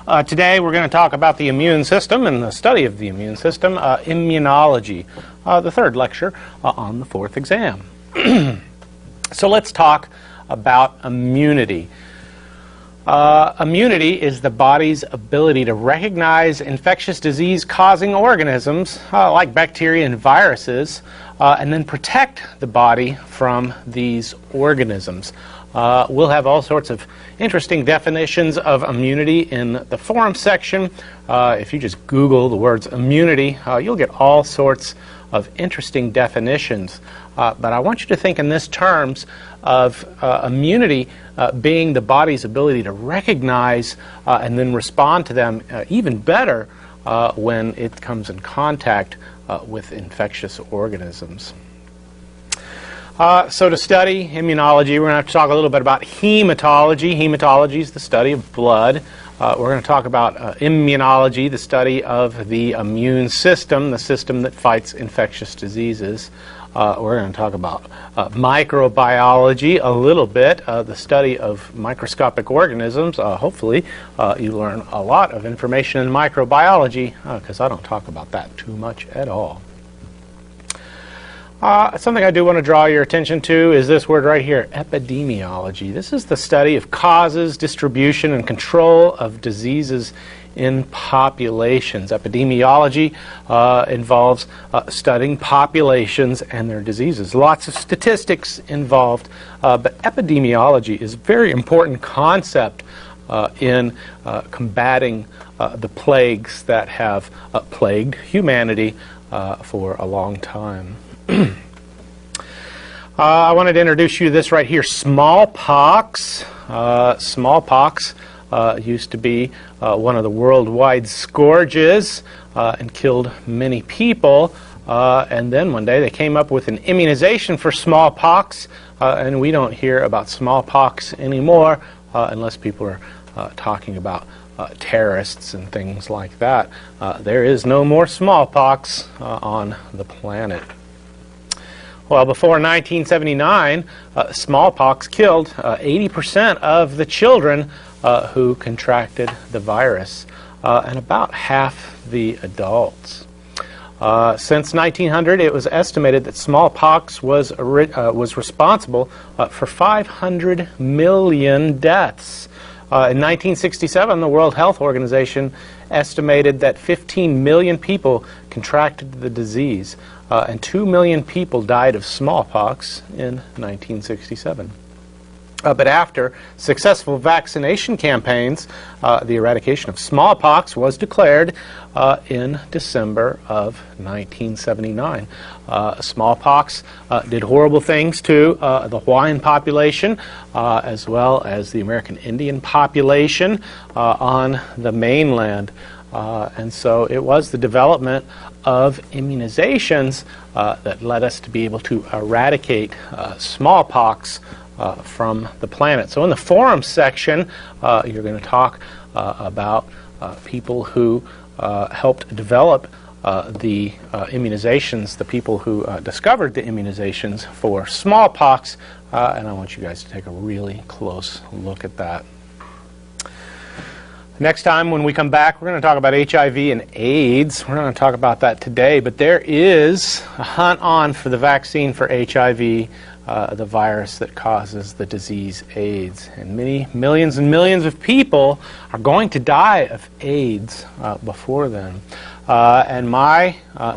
Today we're going to talk about the immune system and the study of the immune system, immunology, the third lecture on the fourth exam. So let's talk about immunity. Immunity is the body's ability to recognize infectious disease-causing organisms like bacteria and viruses and then protect the body from these organisms. We'll have all sorts of interesting definitions of immunity in the forum section. If you just Google the words immunity, you'll get all sorts of interesting definitions. But I want you to think in this terms of immunity being the body's ability to recognize and then respond to them even better when it comes in contact with infectious organisms. So to study immunology, we're going to have to talk a little bit about hematology. Hematology is the study of blood. We're going to talk about immunology, the study of the immune system, the system that fights infectious diseases. We're going to talk about microbiology a little bit, the study of microscopic organisms. Hopefully you learn a lot of information in microbiology, because I don't talk about that too much at all. Something I do want to draw your attention to is this word right here, epidemiology. This is the study of causes, distribution, and control of diseases in populations. Epidemiology involves studying populations and their diseases. Lots of statistics involved, but epidemiology is a very important concept in combating the plagues that have plagued humanity for a long time. I wanted to introduce you to this right here, smallpox. Smallpox used to be one of the worldwide scourges and killed many people. And then one day they came up with an immunization for smallpox, and we don't hear about smallpox anymore unless people are talking about terrorists and things like that. There is no more smallpox on the planet. Well, before 1979, smallpox killed 80% of the children who contracted the virus, and about half the adults. Since 1900, it was estimated that smallpox was responsible for 500 million deaths. In 1967, the World Health Organization estimated that 15 million people contracted the disease, and 2 million people died of smallpox in 1967. But after successful vaccination campaigns, the eradication of smallpox was declared in December of 1979. Smallpox did horrible things to the Hawaiian population as well as the American Indian population on the mainland. And so it was the development of immunizations that led us to be able to eradicate smallpox from the planet. So in the forum section, you're going to talk about people who helped develop the immunizations, the people who discovered the immunizations for smallpox, and I want you guys to take a really close look at that. Next time when we come back, we're going to talk about HIV and AIDS. We're not going to talk about that today, but there is a hunt on for the vaccine for HIV, the virus that causes the disease AIDS. And many millions and millions of people are going to die of AIDS before then. And my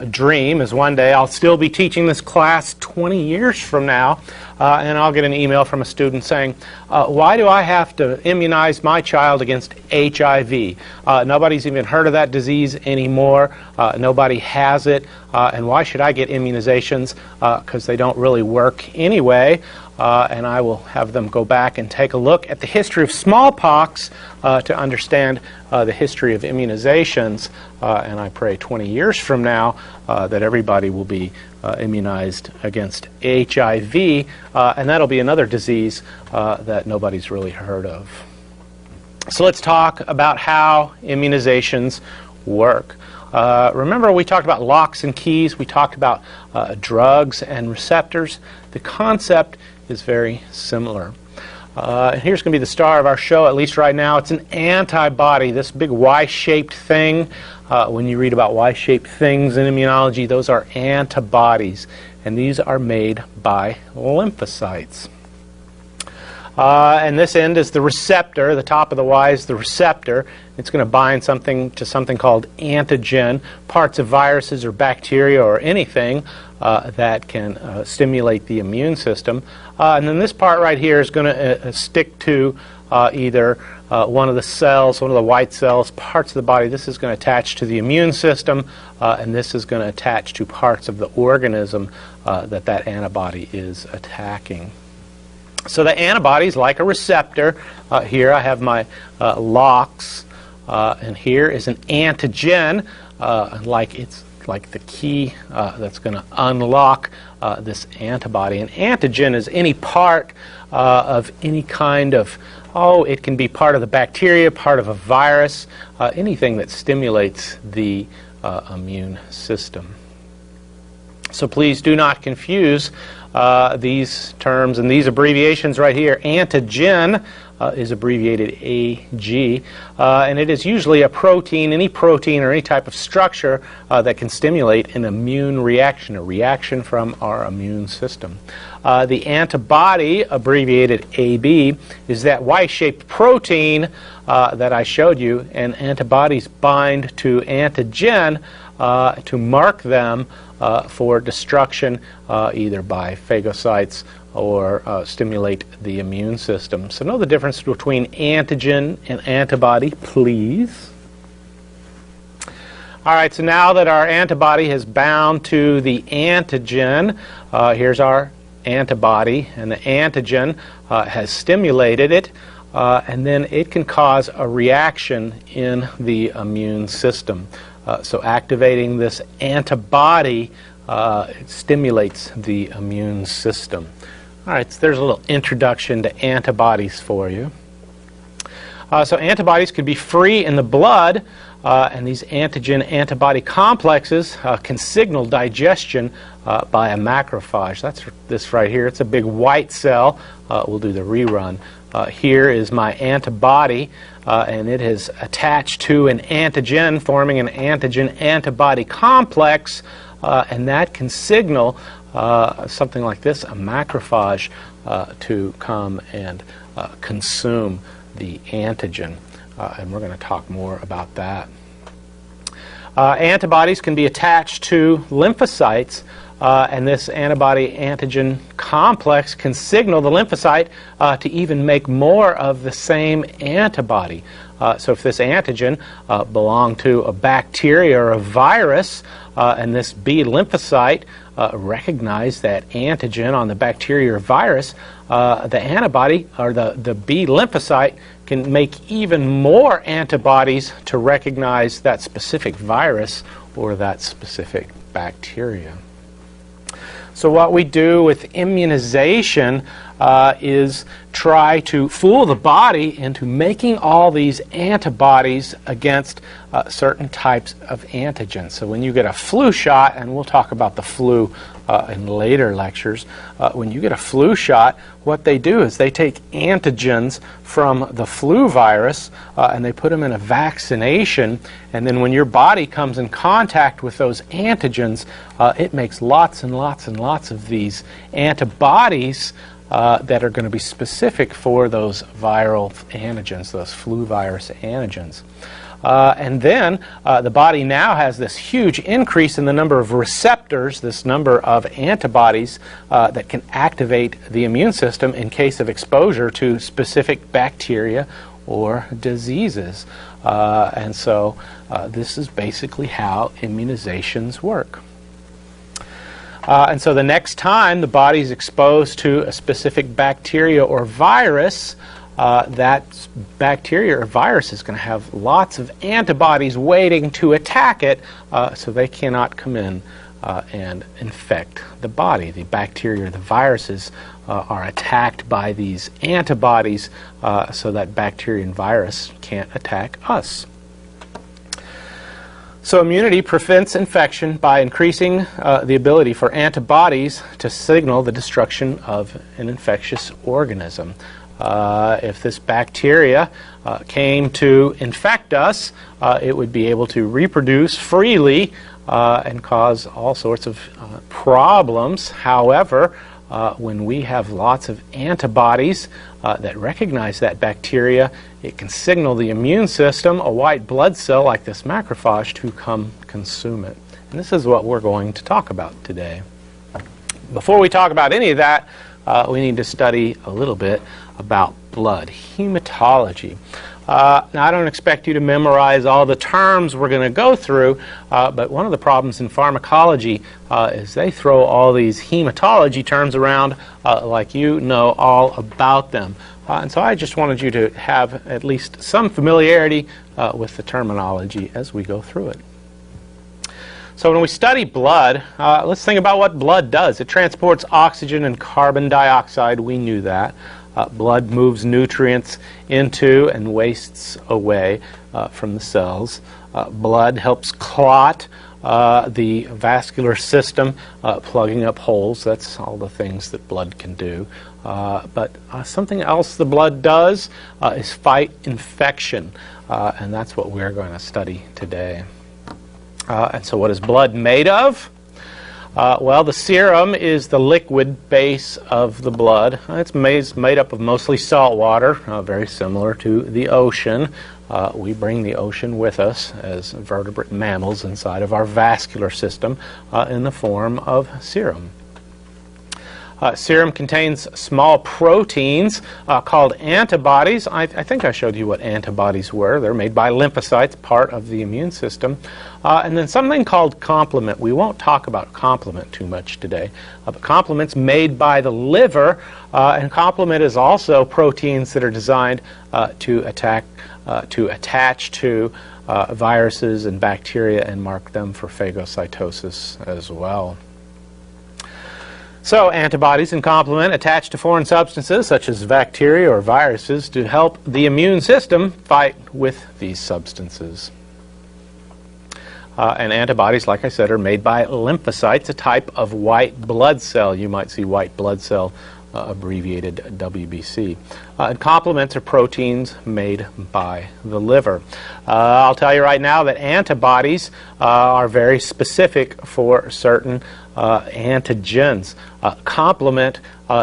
dream is one day I'll still be teaching this class 20 years from now, and I'll get an email from a student saying, why do I have to immunize my child against HIV? Nobody's even heard of that disease anymore. Nobody has it. And why should I get immunizations? Because they don't really work anyway. And I will have them go back and take a look at the history of smallpox to understand the history of immunizations. And I pray 20 years from now that everybody will be immunized against HIV. And that'll be another disease that nobody's really heard of. So let's talk about how immunizations work. Remember we talked about locks and keys. We talked about drugs and receptors. The concept is very similar. And here's going to be the star of our show, at least right now. It's an antibody, this big Y-shaped thing. When you read about Y-shaped things in immunology, those are antibodies. And these are made by lymphocytes. And this end is the receptor. The top of the Y is the receptor. It's going to bind to something called antigen, parts of viruses or bacteria or anything that can stimulate the immune system. And then this part right here is going to stick to either one of the cells, one of the white cells, parts of the body. This is going to attach to the immune system, and this is going to attach to parts of the organism that antibody is attacking. So the antibody is like a receptor. Here I have my locks, and here is an antigen, it's like the key that's going to unlock this antibody. An antigen is any part of any kind of, it can be part of the bacteria, part of a virus, anything that stimulates the immune system. So please do not confuse these terms and these abbreviations right here. Antigen is abbreviated AG, and it is usually a protein, any protein or any type of structure that can stimulate an immune reaction, a reaction from our immune system. The antibody, abbreviated AB, is that Y-shaped protein that I showed you, and antibodies bind to antigen to mark them for destruction either by phagocytes or stimulate the immune system. So know the difference between antigen and antibody, please. All right, so now that our antibody has bound to the antigen, here's our antibody, and the antigen has stimulated it, and then it can cause a reaction in the immune system. So activating this antibody stimulates the immune system. All right, so there's a little introduction to antibodies for you. So antibodies can be free in the blood, and these antigen-antibody complexes can signal digestion by a macrophage. That's this right here. It's a big white cell. We'll do the rerun. Here is my antibody, and it is attached to an antigen, forming an antigen-antibody complex, and that can signal something like this, a macrophage, to come and consume the antigen. And we're going to talk more about that. Antibodies can be attached to lymphocytes, and this antibody-antigen complex can signal the lymphocyte to even make more of the same antibody. So if this antigen belonged to a bacteria or a virus, and this B lymphocyte recognized that antigen on the bacteria or virus, the antibody, or the B lymphocyte, can make even more antibodies to recognize that specific virus or that specific bacteria. So what we do with immunization is try to fool the body into making all these antibodies against certain types of antigens. So when you get a flu shot, and we'll talk about the flu in later lectures, when you get a flu shot, what they do is they take antigens from the flu virus and they put them in a vaccination, and then when your body comes in contact with those antigens, it makes lots and lots and lots of these antibodies that are going to be specific for those viral antigens, those flu virus antigens. And then the body now has this huge increase in the number of receptors, this number of antibodies that can activate the immune system in case of exposure to specific bacteria or diseases. And so this is basically how immunizations work. And so the next time the body is exposed to a specific bacteria or virus, that bacteria or virus is going to have lots of antibodies waiting to attack it, so they cannot come in and infect the body. The bacteria or the viruses are attacked by these antibodies, so that bacteria and virus can't attack us. So immunity prevents infection by increasing the ability for antibodies to signal the destruction of an infectious organism. If this bacteria came to infect us, it would be able to reproduce freely and cause all sorts of problems. However, when we have lots of antibodies that recognize that bacteria, it can signal the immune system, a white blood cell like this macrophage, to come consume it. And this is what we're going to talk about today. Before we talk about any of that, we need to study a little bit about blood, hematology. Now, I don't expect you to memorize all the terms we're going to go through, but one of the problems in pharmacology is they throw all these hematology terms around like you know all about them. And so I just wanted you to have at least some familiarity with the terminology as we go through it. So when we study blood, let's think about what blood does. It transports oxygen and carbon dioxide. We knew that. Blood moves nutrients into and wastes away from the cells. Blood helps clot the vascular system, plugging up holes. That's all the things that blood can do. But something else the blood does is fight infection, and that's what we're going to study today. And so what is blood made of? Well, the serum is the liquid base of the blood. It's made up of mostly salt water, very similar to the ocean. We bring the ocean with us as vertebrate mammals inside of our vascular system in the form of serum. Serum contains small proteins called antibodies. I think I showed you what antibodies were. They're made by lymphocytes, part of the immune system. And then something called complement. We won't talk about complement too much today. But complement's made by the liver, and complement is also proteins that are designed to attach to viruses and bacteria and mark them for phagocytosis as well. So antibodies and complement attach to foreign substances such as bacteria or viruses to help the immune system fight with these substances. And antibodies, like I said, are made by lymphocytes, a type of white blood cell. You might see white blood cell abbreviated WBC. And complements are proteins made by the liver. I'll tell you right now that antibodies are very specific for certain antigens. Complement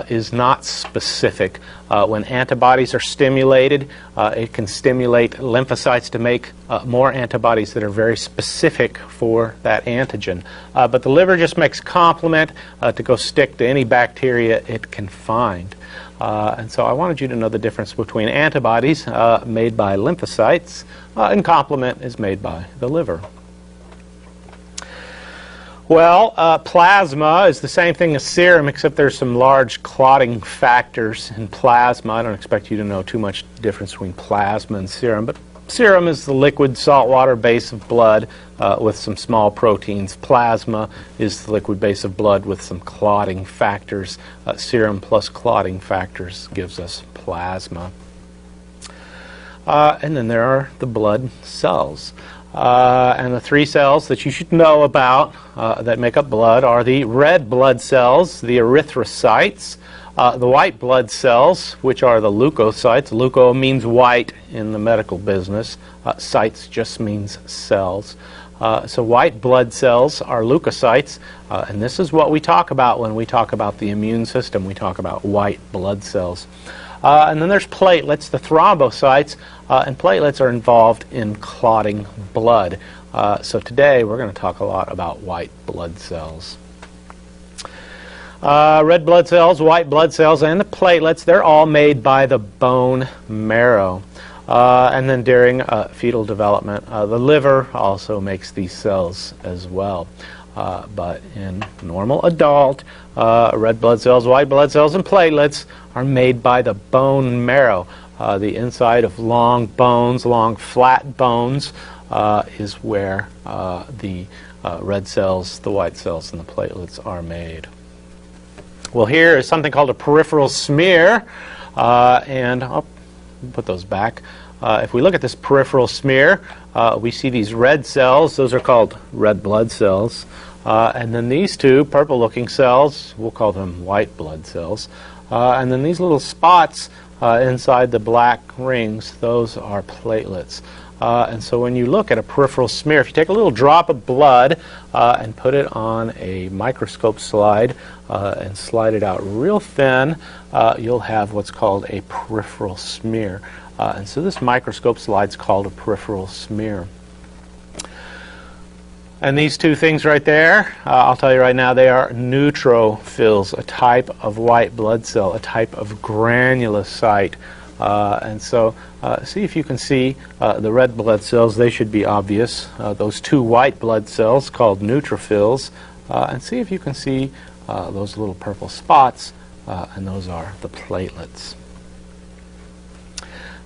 is not specific. When antibodies are stimulated, it can stimulate lymphocytes to make more antibodies that are very specific for that antigen. But the liver just makes complement to go stick to any bacteria it can find. And so I wanted you to know the difference between antibodies made by lymphocytes and complement is made by the liver. Well, plasma is the same thing as serum, except there's some large clotting factors in plasma. I don't expect you to know too much difference between plasma and serum, but serum is the liquid saltwater base of blood with some small proteins. Plasma is the liquid base of blood with some clotting factors. Serum plus clotting factors gives us plasma. And then there are the blood cells. And the three cells that you should know about that make up blood are the red blood cells, the erythrocytes, the white blood cells, which are the leukocytes. Leuko means white in the medical business. Cytes just means cells. So white blood cells are leukocytes, and this is what we talk about when we talk about the immune system. We talk about white blood cells. And then there's platelets, the thrombocytes, and platelets are involved in clotting blood. So today we're going to talk a lot about white blood cells. Red blood cells, white blood cells, and the platelets, they're all made by the bone marrow. And then during fetal development, the liver also makes these cells as well. But in normal adult, red blood cells, white blood cells, and platelets are made by the bone marrow. The inside of long bones, long flat bones, is where the red cells, the white cells, and the platelets are made. Well, here is something called a peripheral smear, and I'll put those back. If we look at this peripheral smear, we see these red cells. Those are called red blood cells. And then these two purple-looking cells, we'll call them white blood cells. And then these little spots inside the black rings, those are platelets. And so when you look at a peripheral smear, if you take a little drop of blood and put it on a microscope slide and slide it out real thin, you'll have what's called a peripheral smear. And so this microscope slide is called a peripheral smear. And these two things right there, I'll tell you right now, they are neutrophils, a type of white blood cell, a type of granulocyte. And so see if you can see the red blood cells. They should be obvious. Those two white blood cells called neutrophils. And see if you can see those little purple spots, and those are the platelets.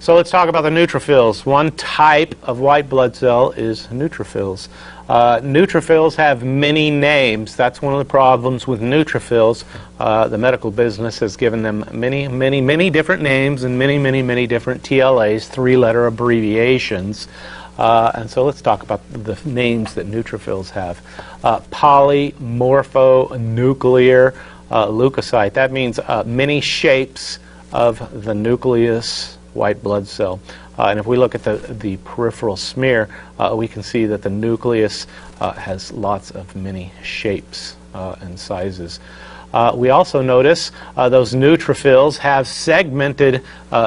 So let's talk about the neutrophils. One type of white blood cell is neutrophils. Neutrophils have many names. That's one of the problems with neutrophils. The medical business has given them many different names and many different TLAs, three-letter abbreviations. And so let's talk about the names that neutrophils have. Polymorphonuclear leukocyte. That means many shapes of the nucleus white blood cell. And if we look at the peripheral smear, we can see that the nucleus has lots of many shapes and sizes. We also notice those neutrophils have segmented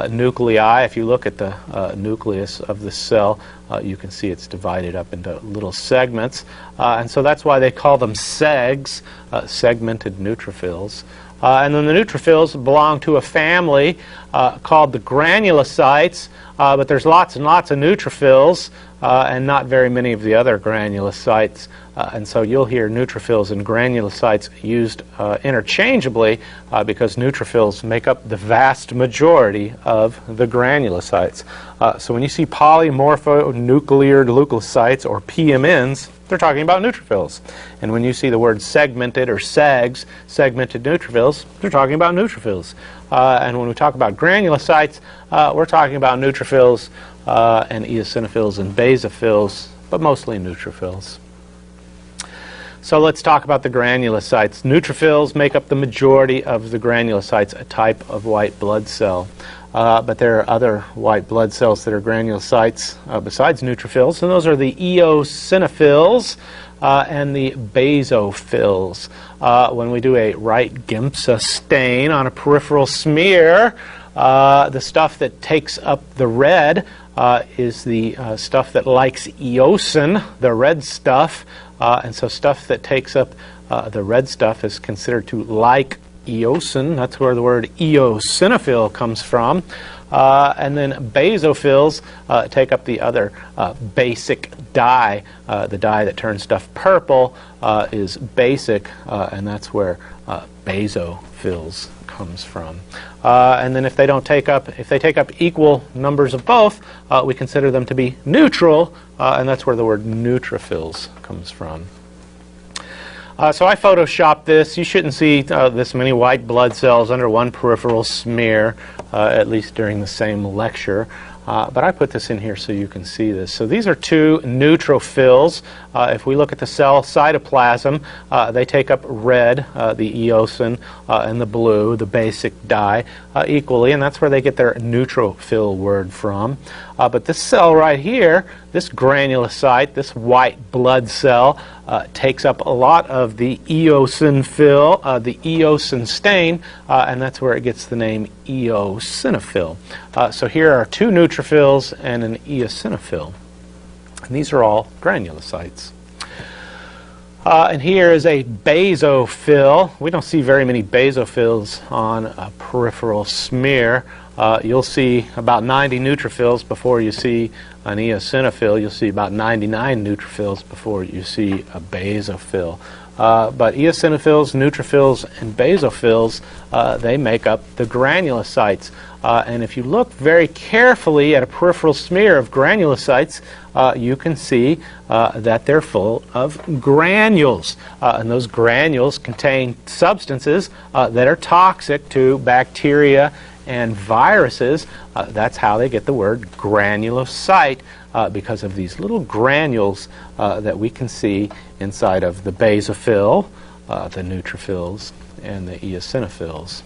nuclei. If you look at the nucleus of the cell, you can see it's divided up into little segments. And so that's why they call them segs, segmented neutrophils. And then the neutrophils belong to a family called the granulocytes, but there's lots and lots of neutrophils and not very many of the other granulocytes. And so you'll hear neutrophils and granulocytes used interchangeably because neutrophils make up the vast majority of the granulocytes. So when you see polymorphonuclear leukocytes, or PMNs, they're talking about neutrophils. And when you see the word segmented or SAGs, segmented neutrophils, they're talking about neutrophils. And when we talk about granulocytes, we're talking about neutrophils and eosinophils and basophils, but mostly neutrophils. So let's talk about the granulocytes. Neutrophils make up the majority of the granulocytes, a type of white blood cell. But there are other white blood cells that are granulocytes besides neutrophils, and those are the eosinophils and the basophils. When we do a right Giemsa stain on a peripheral smear, the stuff that takes up the red is the stuff that likes eosin, the red stuff. And so stuff that takes up the red stuff is considered to like eosin. That's where the word eosinophil comes from. And then basophils take up the other basic dye. The dye that turns stuff purple is basic, and that's where basophils comes from. And then if they take up equal numbers of both, we consider them to be neutral, and that's where the word neutrophils comes from. So I photoshopped this. You shouldn't see this many white blood cells under one peripheral smear, at least during the same lecture. But I put this in here so you can see this. So these are two neutrophils. If we look at the cell cytoplasm, they take up red, the eosin, and the blue, the basic dye, equally, and that's where they get their neutrophil word from. But this cell right here, this granulocyte, this white blood cell, takes up a lot of the eosinophil, the eosin stain, and that's where it gets the name eosinophil. So here are two neutrophils and an eosinophil. And these are all granulocytes. And here is a basophil. We don't see very many basophils on a peripheral smear. You'll see about 90 neutrophils before you see an eosinophil. You'll see about 99 neutrophils before you see a basophil. But eosinophils, neutrophils, and basophils, they make up the granulocytes. And if you look very carefully at a peripheral smear of granulocytes, you can see that they're full of granules. And those granules contain substances that are toxic to bacteria and viruses. That's how they get the word granulocyte, because of these little granules that we can see inside of the basophil, the neutrophils, and the eosinophils.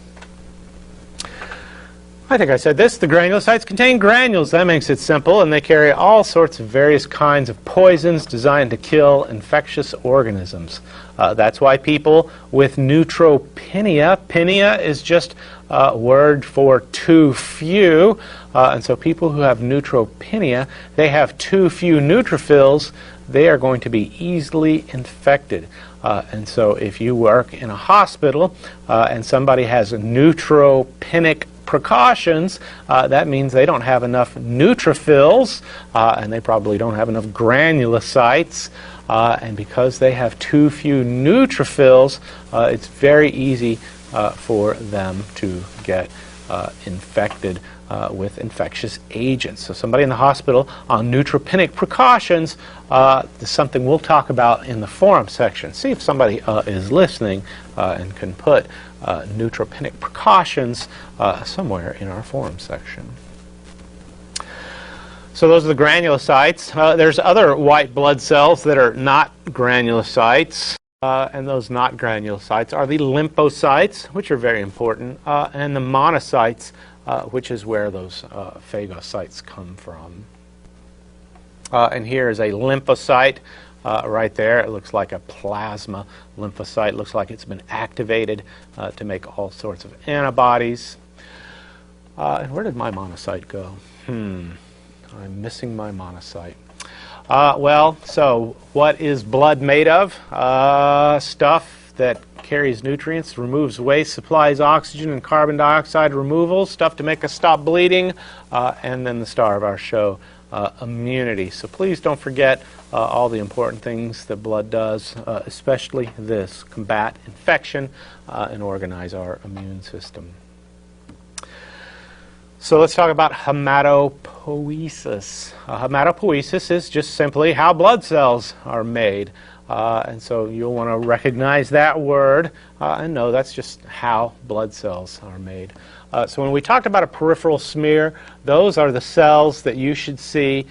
I think I said this. The granulocytes contain granules. That makes it simple, and they carry all sorts of various kinds of poisons designed to kill infectious organisms. That's why people with neutropenia, pinia is just a word for too few, and so people who have neutropenia, they have too few neutrophils, they are going to be easily infected. And so if you work in a hospital and somebody has neutropenic precautions, that means they don't have enough neutrophils, and they probably don't have enough granulocytes, and because they have too few neutrophils, it's very easy for them to get infected with infectious agents. So somebody in the hospital on neutropenic precautions is something we'll talk about in the forum section. See if somebody is listening and can put neutropenic precautions somewhere in our forum section. So those are the granulocytes. There's other white blood cells that are not granulocytes. And those not granulocytes are the lymphocytes, which are very important, and the monocytes, which is where those phagocytes come from. And here is a lymphocyte right there. It looks like a plasma lymphocyte. It looks like it's been activated to make all sorts of antibodies. And where did my monocyte go? I'm missing my monocyte. Well, so what is blood made of? Stuff that carries nutrients, removes waste, supplies oxygen and carbon dioxide removal, stuff to make us stop bleeding, and then the star of our show, immunity. So please don't forget all the important things that blood does, especially this, combat infection and organize our immune system. So let's talk about hematopoiesis. Hematopoiesis is just simply how blood cells are made. And so you'll want to recognize that word and know that's just how blood cells are made. So when we talked about a peripheral smear, those are the cells that you should see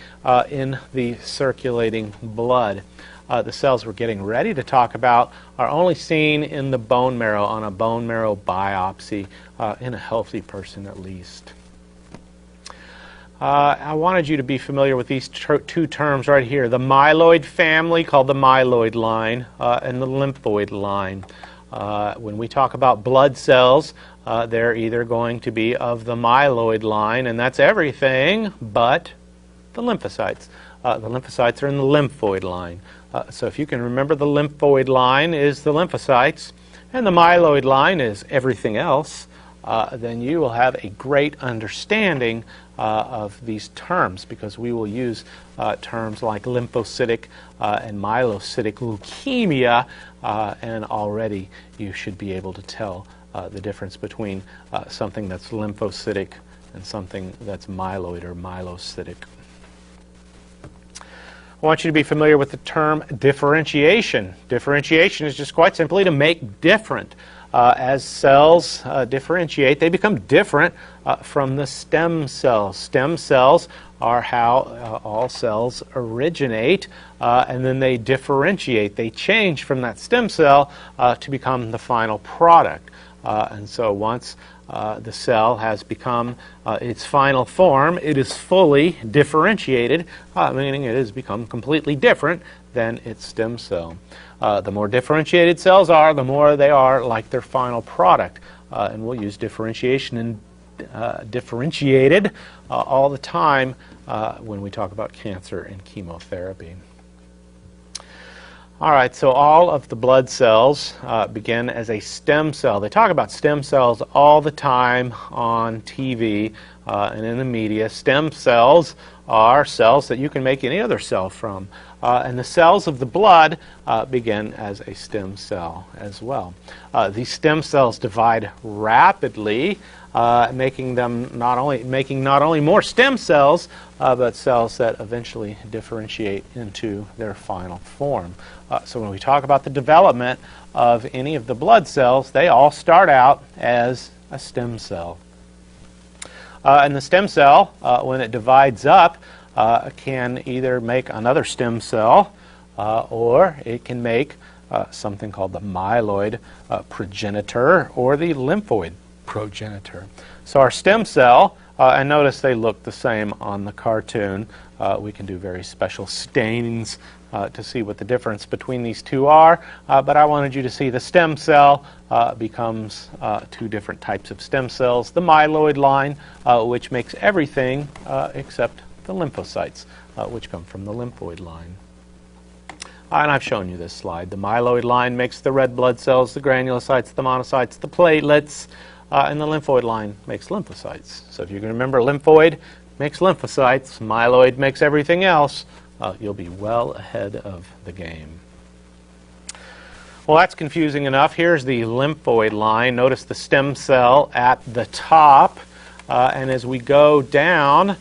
in the circulating blood. The cells we're getting ready to talk about are only seen in the bone marrow on a bone marrow biopsy in a healthy person at least. I wanted you to be familiar with these two terms right here, the myeloid family, called the myeloid line, and the lymphoid line. When we talk about blood cells, they're either going to be of the myeloid line, and that's everything but the lymphocytes. The lymphocytes are in the lymphoid line. So if you can remember, the lymphoid line is the lymphocytes, and the myeloid line is everything else, then you will have a great understanding of these terms, because we will use terms like lymphocytic and myelocytic leukemia, and already you should be able to tell the difference between something that's lymphocytic and something that's myeloid or myelocytic. I want you to be familiar with the term differentiation. Differentiation is just quite simply to make different. As cells differentiate, they become different from the stem cells. Stem cells are how all cells originate, and then they differentiate. They change from that stem cell to become the final product. And so once the cell has become its final form, it is fully differentiated, meaning it has become completely different than its stem cell. The more differentiated cells are, the more they are like their final product. And we'll use differentiation and differentiated all the time when we talk about cancer and chemotherapy. All right, so all of the blood cells begin as a stem cell. They talk about stem cells all the time on TV and in the media. Stem cells are cells that you can make any other cell from. And the cells of the blood begin as a stem cell as well. These stem cells divide rapidly, making not only more stem cells, but cells that eventually differentiate into their final form. So when we talk about the development of any of the blood cells, they all start out as a stem cell. And the stem cell, when it divides up, can either make another stem cell, or it can make something called the myeloid progenitor or the lymphoid progenitor. So our stem cell, and notice they look the same on the cartoon. We can do very special stains to see what the difference between these two are, but I wanted you to see the stem cell becomes two different types of stem cells. The myeloid line, which makes everything except the lymphocytes, which come from the lymphoid line. And I've shown you this slide. The myeloid line makes the red blood cells, the granulocytes, the monocytes, the platelets, and the lymphoid line makes lymphocytes. So if you can remember, lymphoid makes lymphocytes, myeloid makes everything else, you'll be well ahead of the game. Well, that's confusing enough. Here's the lymphoid line. Notice the stem cell at the top, and as we go down,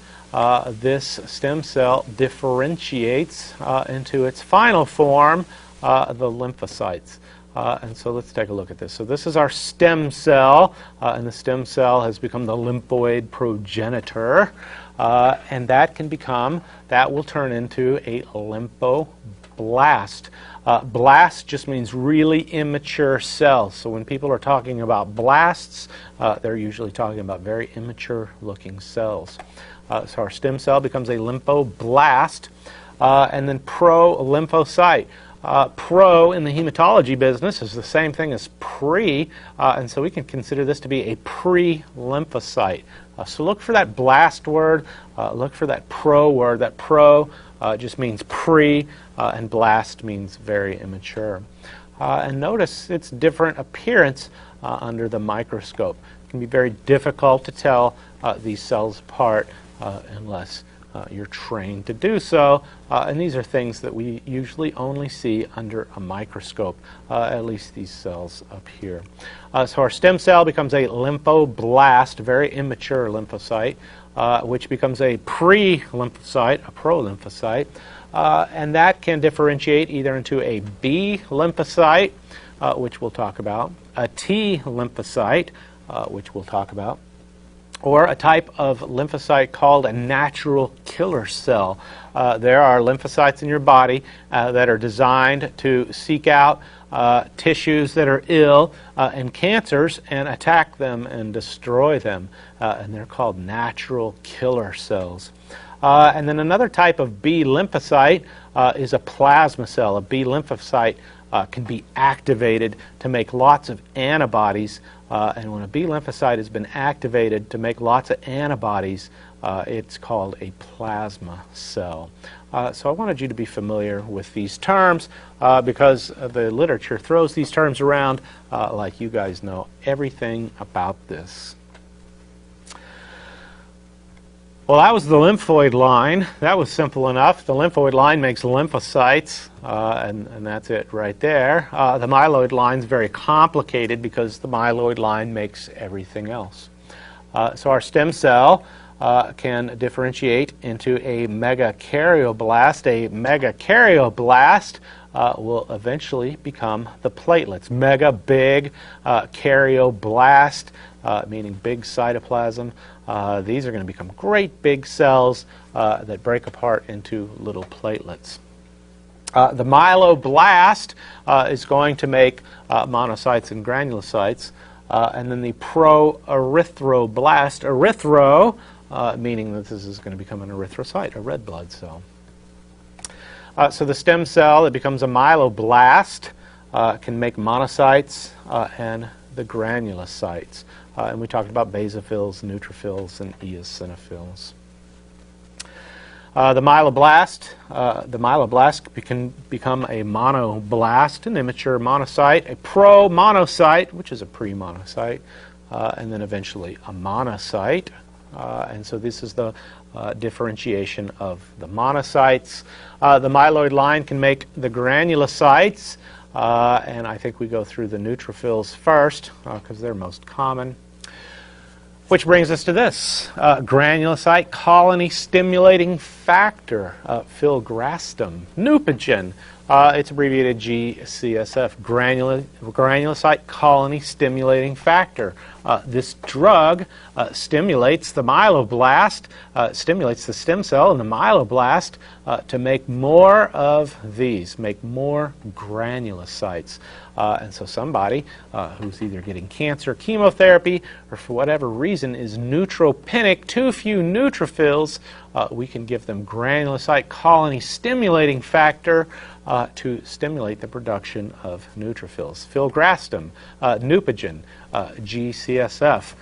this stem cell differentiates into its final form, the lymphocytes. And so let's take a look at this. So this is our stem cell, and the stem cell has become the lymphoid progenitor, and that will turn into a lymphoblast. Blast just means really immature cells. So when people are talking about blasts, they're usually talking about very immature looking cells. So our stem cell becomes a lymphoblast, and then pro-lymphocyte. Pro in the hematology business is the same thing as pre, and so we can consider this to be a pre-lymphocyte. So look for that blast word, look for that pro word. That pro just means pre, and blast means very immature. And notice its different appearance under the microscope. It can be very difficult to tell these cells apart unless you're trained to do so, and these are things that we usually only see under a microscope, at least these cells up here. So our stem cell becomes a lymphoblast, very immature lymphocyte, which becomes a pre-lymphocyte, a pro-lymphocyte, and that can differentiate either into a B lymphocyte, which we'll talk about, a T lymphocyte, which we'll talk about, or a type of lymphocyte called a natural killer cell. There are lymphocytes in your body that are designed to seek out tissues that are ill and cancers and attack them and destroy them, and they're called natural killer cells. And then another type of B lymphocyte is a plasma cell. A B lymphocyte can be activated to make lots of antibodies, and when a B lymphocyte has been activated to make lots of antibodies, it's called a plasma cell. So I wanted you to be familiar with these terms because the literature throws these terms around like you guys know everything about this. Well, that was the lymphoid line. That was simple enough. The lymphoid line makes lymphocytes, and that's it right there. The myeloid line is very complicated because the myeloid line makes everything else. So our stem cell can differentiate into a megakaryoblast. A megakaryoblast will eventually become the platelets. Mega, big, karyoblast, meaning big cytoplasm. These are going to become great big cells that break apart into little platelets. The myeloblast is going to make monocytes and granulocytes, and then the pro-erythroblast, erythro, meaning that this is going to become an erythrocyte, a red blood cell. So the stem cell, it becomes a myeloblast, can make monocytes and the granulocytes. And we talked about basophils, neutrophils, and eosinophils. The myeloblast can become a monoblast, an immature monocyte, a pro-monocyte, which is a pre-monocyte, and then eventually a monocyte. And so this is the differentiation of the monocytes. The myeloid line can make the granulocytes, and I think we go through the neutrophils first because they're most common. Which brings us to this, granulocyte colony stimulating factor, filgrastim, neupogen. It's abbreviated GCSF, granulocyte colony stimulating factor. This drug stimulates the myeloblast, stimulates the stem cell and the myeloblast to make more of these, make more granulocytes. And so somebody who's either getting cancer, chemotherapy, or for whatever reason is neutropenic, too few neutrophils, we can give them granulocyte colony stimulating factor to stimulate the production of neutrophils. Filgrastim, Neupogen, GCSF.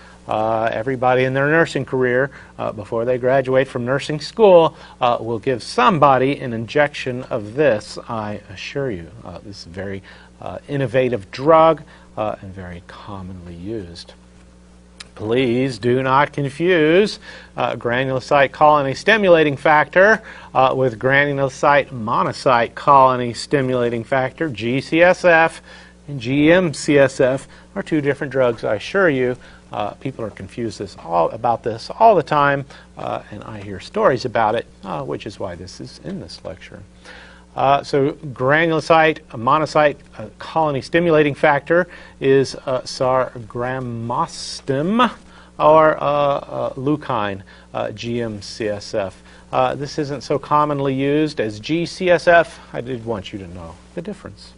Everybody in their nursing career, before they graduate from nursing school, will give somebody an injection of this, I assure you. This is a very innovative drug and very commonly used. Please do not confuse granulocyte colony stimulating factor with granulocyte monocyte colony stimulating factor. GCSF and GM-CSF are two different drugs, I assure you. People are confused about this all the time, and I hear stories about it, which is why this is in this lecture. So granulocyte monocyte colony stimulating factor is sargramostim or leukine, GM-CSF. This isn't so commonly used as GCSF. I did want you to know the difference.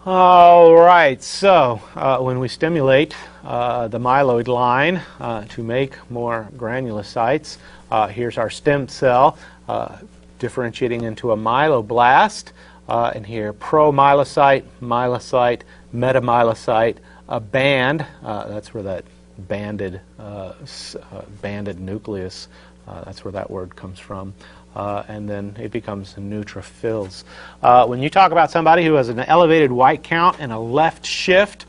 All right, so when we stimulate the myeloid line to make more granulocytes, here's our stem cell differentiating into a myeloblast, and here promyelocyte, myelocyte, metamyelocyte, a band, that's where that banded nucleus, that's where that word comes from. And then it becomes neutrophils. When you talk about somebody who has an elevated white count and a left shift,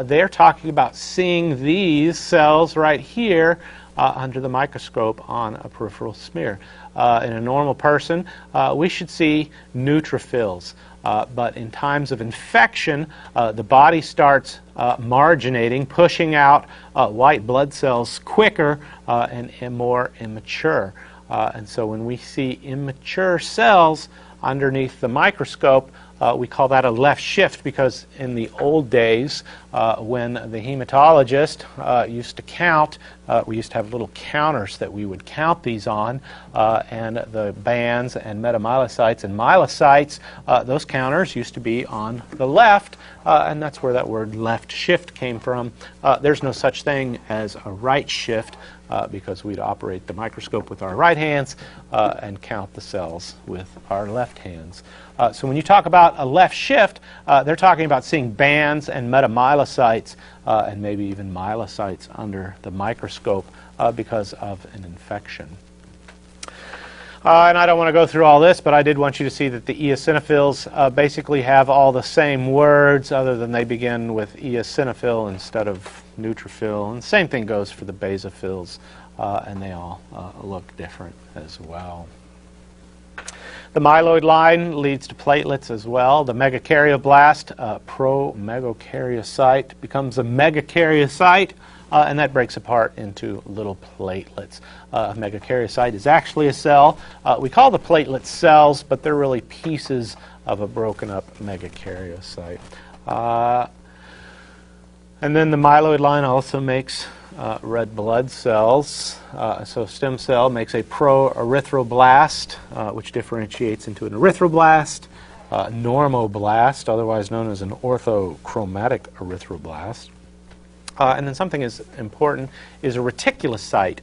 they're talking about seeing these cells right here under the microscope on a peripheral smear. In a normal person, we should see neutrophils. But in times of infection, the body starts marginating, pushing out white blood cells quicker and more immature. And so when we see immature cells underneath the microscope, we call that a left shift, because in the old days when the hematologist used to count, we used to have little counters that we would count these on, and the bands and metamyelocytes and myelocytes, those counters used to be on the left, and that's where that word left shift came from. There's no such thing as a right shift, because we'd operate the microscope with our right hands and count the cells with our left hands. So when you talk about a left shift, they're talking about seeing bands and metamyelocytes and maybe even myelocytes under the microscope because of an infection. And I don't want to go through all this, but I did want you to see that the eosinophils basically have all the same words, other than they begin with eosinophil instead of neutrophil. And the same thing goes for the basophils, and they all look different as well. The myeloid line leads to platelets as well. The megakaryoblast, promegakaryocyte, becomes a megakaryocyte, and that breaks apart into little platelets. A megakaryocyte is actually a cell. We call the platelets cells, but they're really pieces of a broken up megakaryocyte. And then the myeloid line also makes red blood cells. So stem cell makes a pro-erythroblast, which differentiates into an erythroblast, normoblast, otherwise known as an orthochromatic erythroblast. And then something is important is a reticulocyte.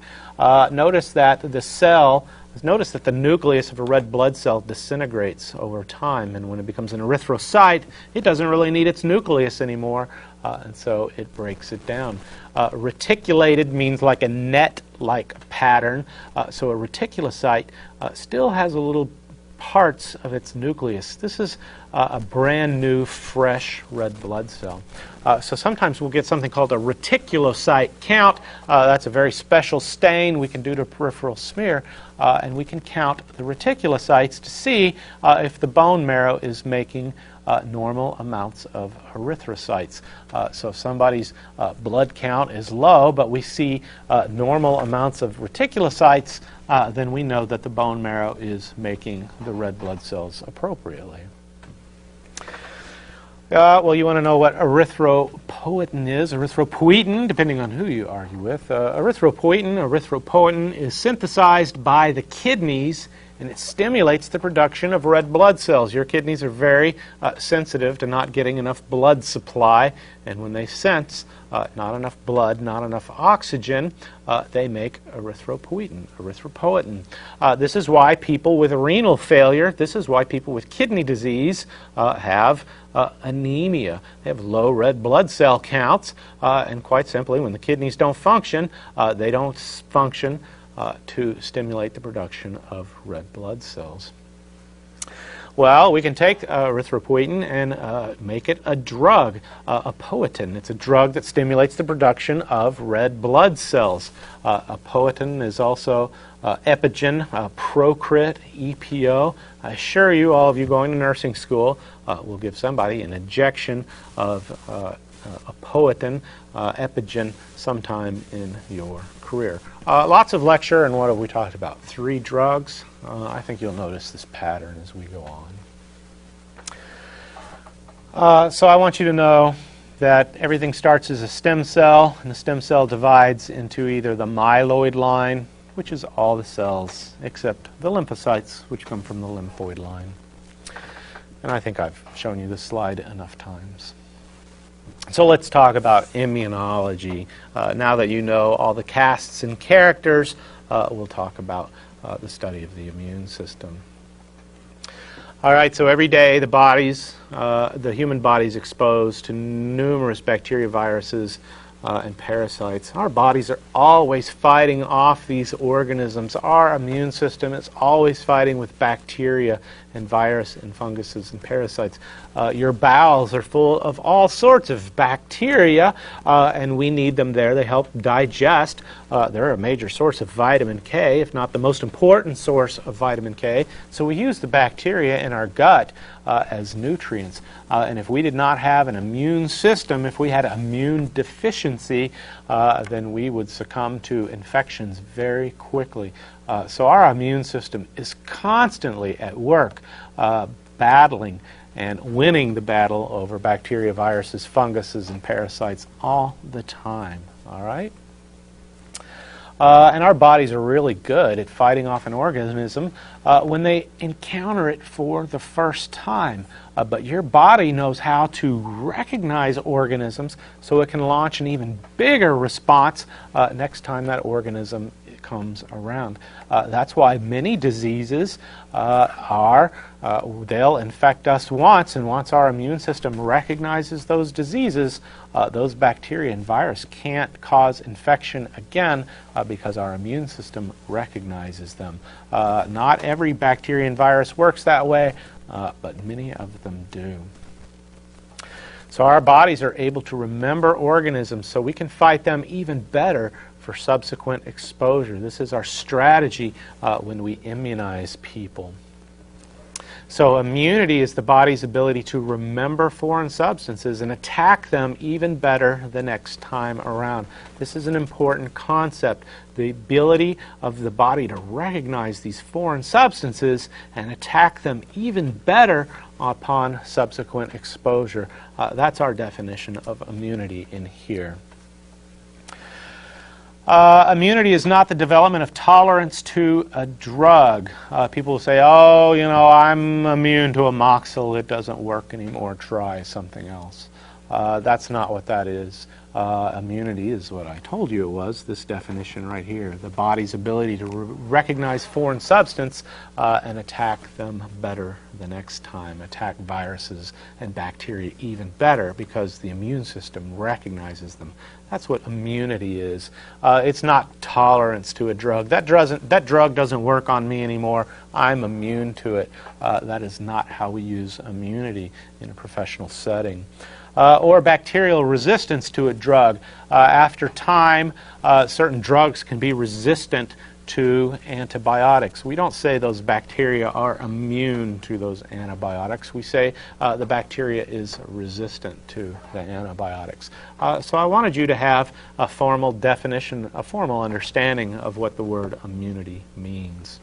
Notice that the nucleus of a red blood cell disintegrates over time, and when it becomes an erythrocyte, it doesn't really need its nucleus anymore, and so it breaks it down. Reticulated means like a net-like pattern, so a reticulocyte still has a little parts of its nucleus. This is a brand new, fresh red blood cell. So sometimes we'll get something called a reticulocyte count. That's a very special stain we can do to a peripheral smear, and we can count the reticulocytes to see if the bone marrow is making normal amounts of erythrocytes. So if somebody's blood count is low, but we see normal amounts of reticulocytes, then we know that the bone marrow is making the red blood cells appropriately. Well, you want to know what erythropoietin is, erythropoietin, depending on who you argue with. Erythropoietin is synthesized by the kidneys, and it stimulates the production of red blood cells. Your kidneys are very sensitive to not getting enough blood supply, and when they sense not enough blood, not enough oxygen, they make erythropoietin. This is why people with renal failure, this is why people with kidney disease have anemia. They have low red blood cell counts, and quite simply, when the kidneys don't function, they don't function to stimulate the production of red blood cells. Well, we can take erythropoietin and make it a drug, a poietin. It's a drug that stimulates the production of red blood cells. A poietin is also Epigen, Procrit, EPO. I assure you, all of you going to nursing school will give somebody an injection of a poietin, Epigen, sometime in your career. Lots of lecture, and what have we talked about? 3 drugs. I think you'll notice this pattern as we go on. So I want you to know that everything starts as a stem cell, and the stem cell divides into either the myeloid line, which is all the cells except the lymphocytes, which come from the lymphoid line. And I think I've shown you this slide enough times. So let's talk about immunology. Now that you know all the casts and characters, we'll talk about the study of the immune system. All right, so every day the human body is exposed to numerous bacteria, viruses, and parasites. Our bodies are always fighting off these organisms. Our immune system is always fighting with bacteria and virus and funguses and parasites. Your bowels are full of all sorts of bacteria, and we need them there. They help digest. They're a major source of vitamin K, if not the most important source of vitamin K. So we use the bacteria in our gut as nutrients. And if we did not have an immune system, if we had immune deficiency, then we would succumb to infections very quickly. So our immune system is constantly at work battling and winning the battle over bacteria, viruses, funguses, and parasites all the time. All right? And our bodies are really good at fighting off an organism when they encounter it for the first time. But your body knows how to recognize organisms so it can launch an even bigger response next time that organism comes around. That's why many diseases they'll infect us once, and once our immune system recognizes those diseases, those bacteria and virus can't cause infection again because our immune system recognizes them. Not every bacteria and virus works that way, but many of them do. So our bodies are able to remember organisms so we can fight them even better for subsequent exposure. This is our strategy when we immunize people. So immunity is the body's ability to remember foreign substances and attack them even better the next time around. This is an important concept, the ability of the body to recognize these foreign substances and attack them even better upon subsequent exposure. That's our definition of immunity in here. Immunity is not the development of tolerance to a drug. People will say, oh, you know, I'm immune to amoxil. It doesn't work anymore. Try something else. That's not what that is. Immunity is what I told you it was, this definition right here. The body's ability to recognize foreign substance and attack them better the next time, attack viruses and bacteria even better because the immune system recognizes them. That's what immunity is. It's not tolerance to a drug. That drug doesn't work on me anymore. I'm immune to it. That is not how we use immunity in a professional setting. Or bacterial resistance to a drug. After time, certain drugs can be resistant to antibiotics. We don't say those bacteria are immune to those antibiotics. We say the bacteria is resistant to the antibiotics. So I wanted you to have a formal definition, a formal understanding of what the word immunity means.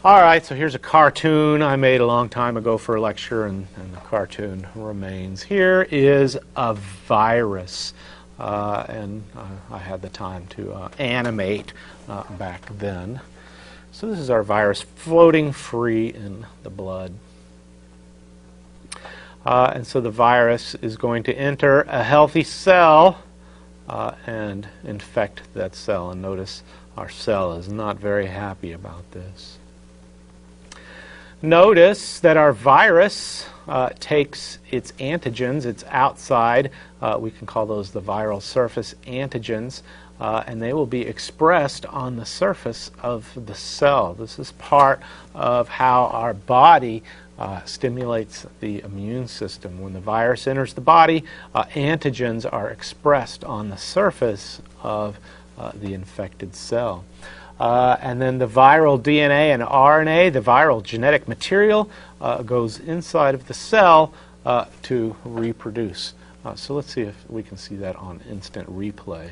All right, so here's a cartoon I made a long time ago for a lecture, and the cartoon remains. Here is a virus, and I had the time to animate back then. So this is our virus floating free in the blood. And so the virus is going to enter a healthy cell and infect that cell. And notice our cell is not very happy about this. Notice that our virus takes its antigens, its outside, we can call those the viral surface antigens, and they will be expressed on the surface of the cell. This is part of how our body stimulates the immune system. When the virus enters the body, antigens are expressed on the surface of the infected cell. And then the viral DNA and RNA, the viral genetic material, goes inside of the cell to reproduce. So let's see if we can see that on instant replay.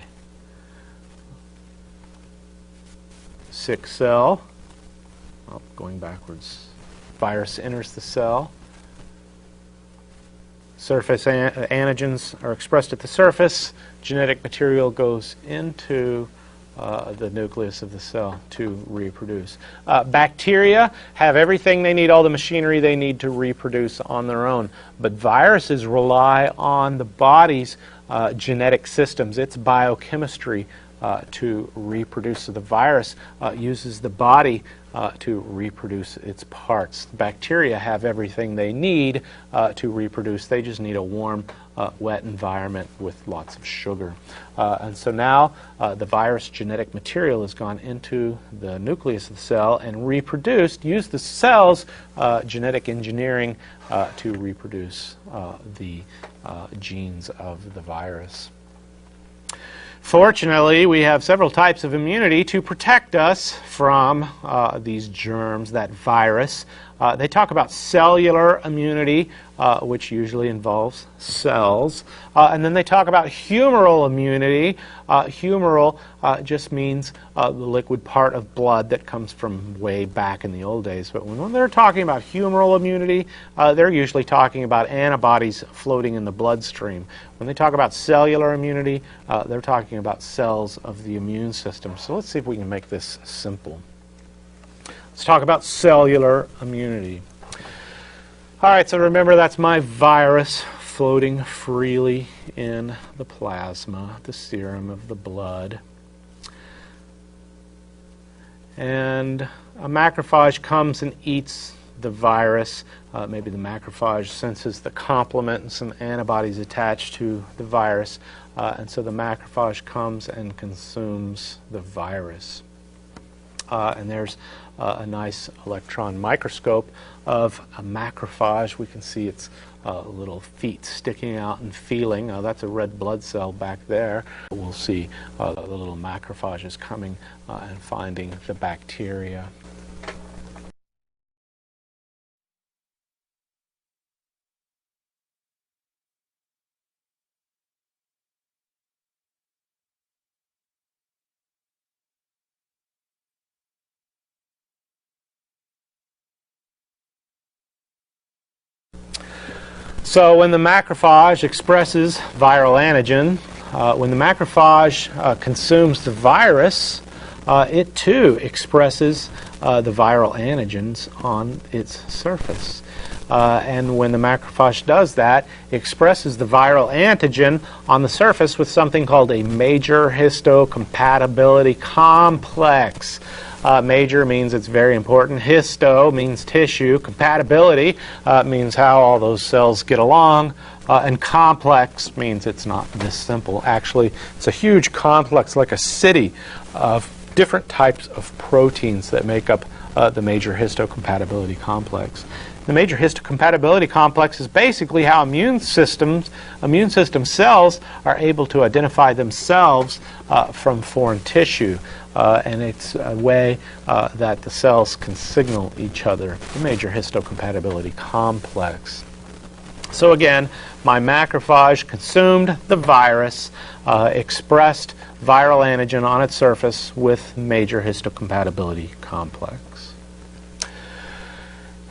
Sick cell. Oh, going backwards. Virus enters the cell. Surface antigens are expressed at the surface. Genetic material goes into the nucleus of the cell to reproduce. Bacteria have everything they need, all the machinery they need to reproduce on their own. But viruses rely on the body's genetic systems, its biochemistry, to reproduce. So the virus uses the body to reproduce its parts. Bacteria have everything they need to reproduce. They just need a warm, wet environment with lots of sugar. And so now the virus genetic material has gone into the nucleus of the cell and reproduced, used the cell's genetic engineering to reproduce the genes of the virus. Fortunately, we have several types of immunity to protect us from these germs, that virus. They talk about cellular immunity, which usually involves cells. And then they talk about humoral immunity. Humoral just means the liquid part of blood that comes from way back in the old days. But when they're talking about humoral immunity, they're usually talking about antibodies floating in the bloodstream. When they talk about cellular immunity, they're talking about cells of the immune system. So let's see if we can make this simple. Let's talk about cellular immunity. All right, so remember that's my virus floating freely in the plasma, the serum of the blood. And a macrophage comes and eats the virus. Maybe the macrophage senses the complement and some antibodies attached to the virus. And so the macrophage comes and consumes the virus. And there's a nice electron microscope of a macrophage. We can see its little feet sticking out and feeling. That's a red blood cell back there. We'll see the little macrophages coming and finding the bacteria. So when the macrophage expresses viral antigen, when the macrophage consumes the virus, it too expresses the viral antigens on its surface. And when the macrophage does that, it expresses the viral antigen on the surface with something called a major histocompatibility complex. Major means it's very important. Histo means tissue. Compatibility means how all those cells get along. And complex means it's not this simple. Actually, it's a huge complex, like a city of different types of proteins that make up the major histocompatibility complex. The major histocompatibility complex is basically how immune system cells are able to identify themselves from foreign tissue. And it's a way that the cells can signal each other, the major histocompatibility complex. So again, my macrophage consumed the virus, expressed viral antigen on its surface with major histocompatibility complex.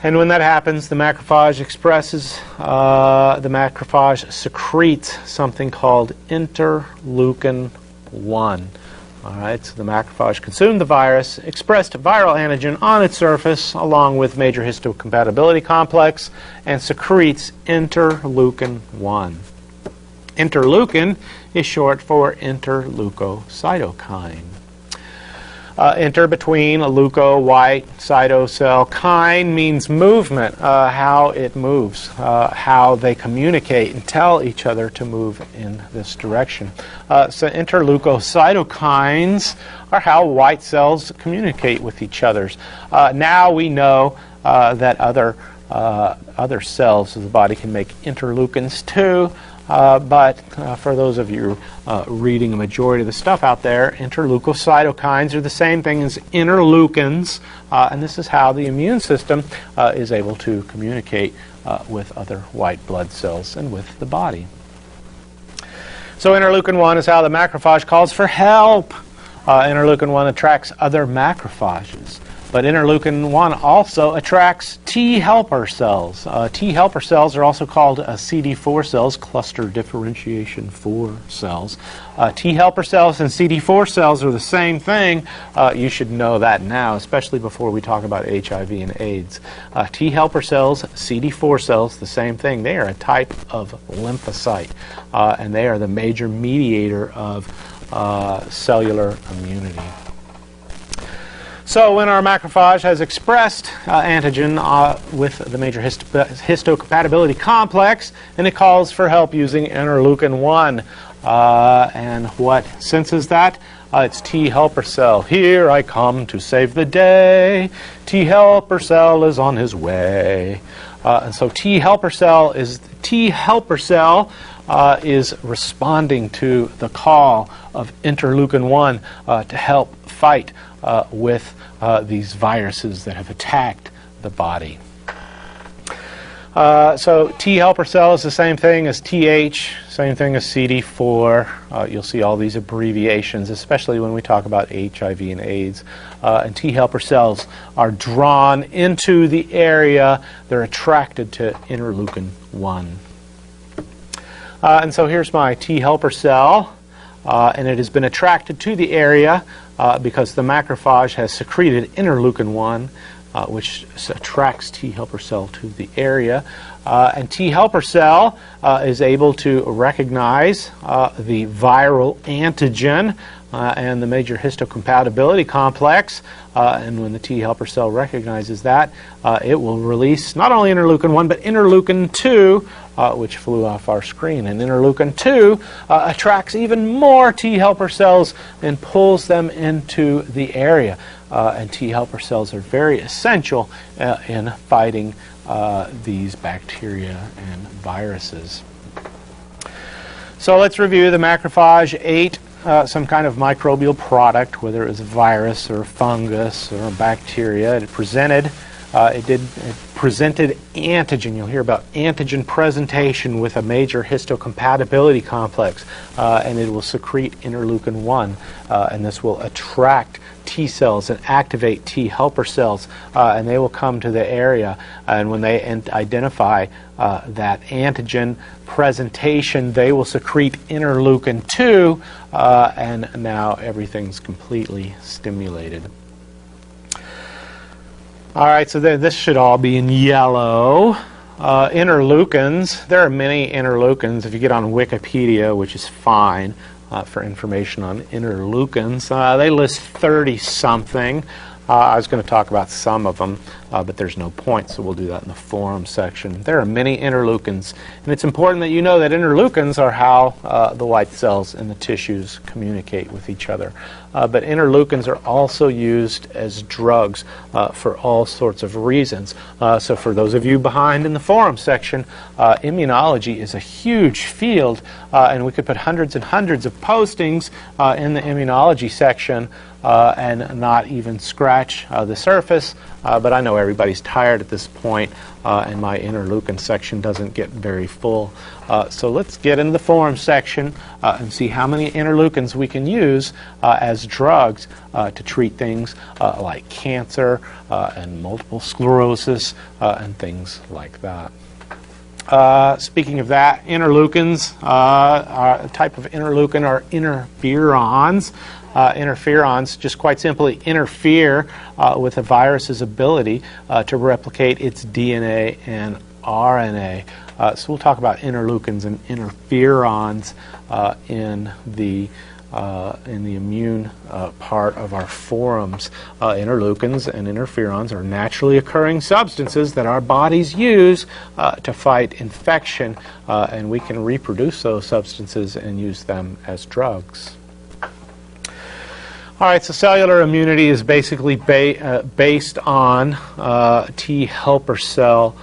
And when that happens, the macrophage secretes something called interleukin-1. All right, so the macrophage consumed the virus, expressed viral antigen on its surface along with major histocompatibility complex, and secretes interleukin-1. Interleukin is short for interleukocytokine. Inter between leuko, white, cytocell. Kine means movement, how it moves, how they communicate and tell each other to move in this direction. So interleukocytokines are how white cells communicate with each other. Now we know that other cells of the body can make interleukins too. But for those of you reading a majority of the stuff out there, interleukocytokines are the same thing as interleukins, and this is how the immune system is able to communicate with other white blood cells and with the body. So interleukin-1 is how the macrophage calls for help. Interleukin-1 attracts other macrophages. But interleukin-1 also attracts T helper cells. T helper cells are also called CD4 cells, cluster differentiation 4 cells. T helper cells and CD4 cells are the same thing. You should know that now, especially before we talk about HIV and AIDS. T helper cells, CD4 cells, the same thing. They are a type of lymphocyte, and they are the major mediator of cellular immunity. So when our macrophage has expressed antigen with the major histocompatibility complex, and it calls for help using interleukin-1. And what senses that? It's T helper cell. Here I come to save the day. T helper cell is on his way. And so T helper cell is responding to the call of interleukin-1 to help fight with these viruses that have attacked the body. So T helper cell is the same thing as TH, same thing as CD4. You'll see all these abbreviations, especially when we talk about HIV and AIDS. And T helper cells are drawn into the area. They're attracted to interleukin-1. And so here's my T helper cell, and it has been attracted to the area because the macrophage has secreted interleukin-1, which attracts T helper cell to the area. And T helper cell is able to recognize the viral antigen and the major histocompatibility complex. And when the T helper cell recognizes that, it will release not only interleukin-1 but interleukin-2, which flew off our screen. And interleukin-2 attracts even more T helper cells and pulls them into the area. And T helper cells are very essential in fighting these bacteria and viruses. So let's review. The macrophage ate some kind of microbial product, whether it was a virus or a fungus or a bacteria. It presented antigen. You'll hear about antigen presentation with a major histocompatibility complex, and it will secrete interleukin-1, and this will attract T cells and activate T helper cells, and they will come to the area, and when they identify that antigen presentation, they will secrete interleukin-2, and now everything's completely stimulated. All right, so this should all be in yellow. Interleukins, there are many interleukins. If you get on Wikipedia, which is fine for information on interleukins, they list 30-something. I was going to talk about some of them, but there's no point, so we'll do that in the forum section. There are many interleukins, and it's important that you know that interleukins are how the white cells in the tissues communicate with each other. But interleukins are also used as drugs for all sorts of reasons. So for those of you behind in the forum section, immunology is a huge field, and we could put hundreds and hundreds of postings in the immunology section and not even scratch the surface, but I know everybody's tired at this point, and my interleukin section doesn't get very full. So let's get into the forum section and see how many interleukins we can use as drugs to treat things like cancer and multiple sclerosis and things like that. Speaking of that, interleukins, a type of interleukin are interferons. Interferons just quite simply interfere with a virus's ability to replicate its DNA and RNA. So we'll talk about interleukins and interferons in the immune part of our forums. Interleukins and interferons are naturally occurring substances that our bodies use to fight infection, and we can reproduce those substances and use them as drugs. All right, so cellular immunity is basically based on T helper cell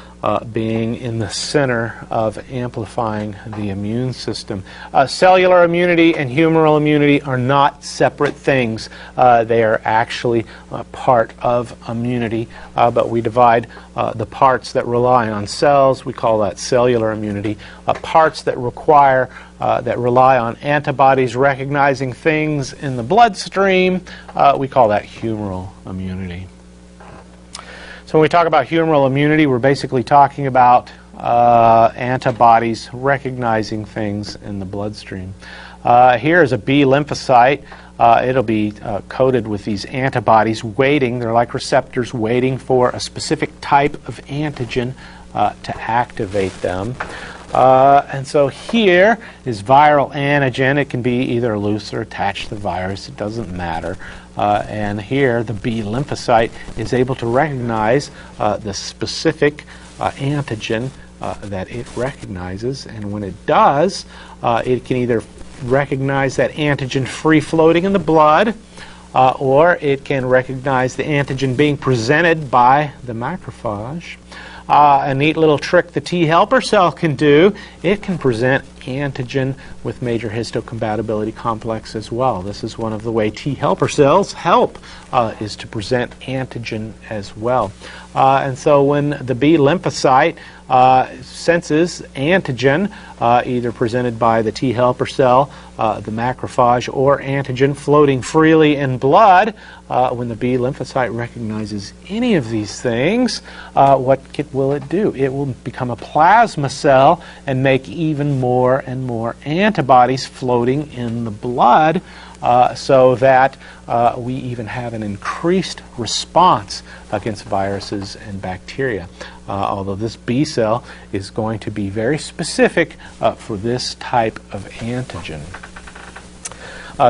being in the center of amplifying the immune system. Cellular immunity and humoral immunity are not separate things. They are actually part of immunity, but we divide the parts that rely on cells, we call that cellular immunity. Parts that rely on antibodies recognizing things in the bloodstream, we call that humoral immunity. So when we talk about humoral immunity, we're basically talking about antibodies recognizing things in the bloodstream. Here is a B lymphocyte. It'll be coated with these antibodies waiting. They're like receptors waiting for a specific type of antigen to activate them. And so here is viral antigen. It can be either loose or attached to the virus. It doesn't matter. And here the B lymphocyte is able to recognize the specific antigen that it recognizes. And when it does, it can either recognize that antigen free-floating in the blood, or it can recognize the antigen being presented by the macrophage. A neat little trick the T helper cell can do, it can present antigen with major histocompatibility complex as well. This is one of the way T helper cells help, is to present antigen as well. And so when the B lymphocyte senses antigen, either presented by the T helper cell, the macrophage, or antigen floating freely in blood, when the B lymphocyte recognizes any of these things, what will it do? It will become a plasma cell and make even more and more antibodies floating in the blood, so that we even have an increased response against viruses and bacteria. Although this B cell is going to be very specific for this type of antigen.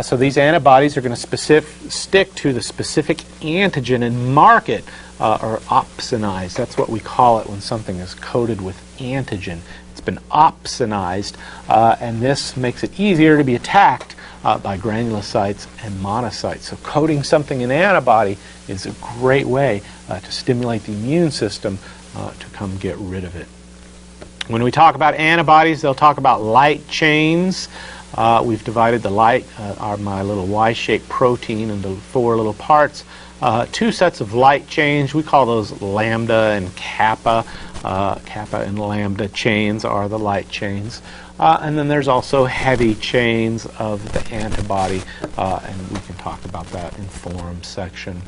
So these antibodies are going to stick to the specific antigen and mark it, or opsonize. That's what we call it when something is coated with antigen. It's been opsonized, and this makes it easier to be attacked by granulocytes and monocytes. So coating something in antibody is a great way to stimulate the immune system to come get rid of it. When we talk about antibodies, they'll talk about light chains. We've divided the light, my little Y-shaped protein, into 4 little parts. 2 sets of light chains, we call those lambda and kappa. Kappa and lambda chains are the light chains. And then there's also heavy chains of the antibody, and we can talk about that in forum section.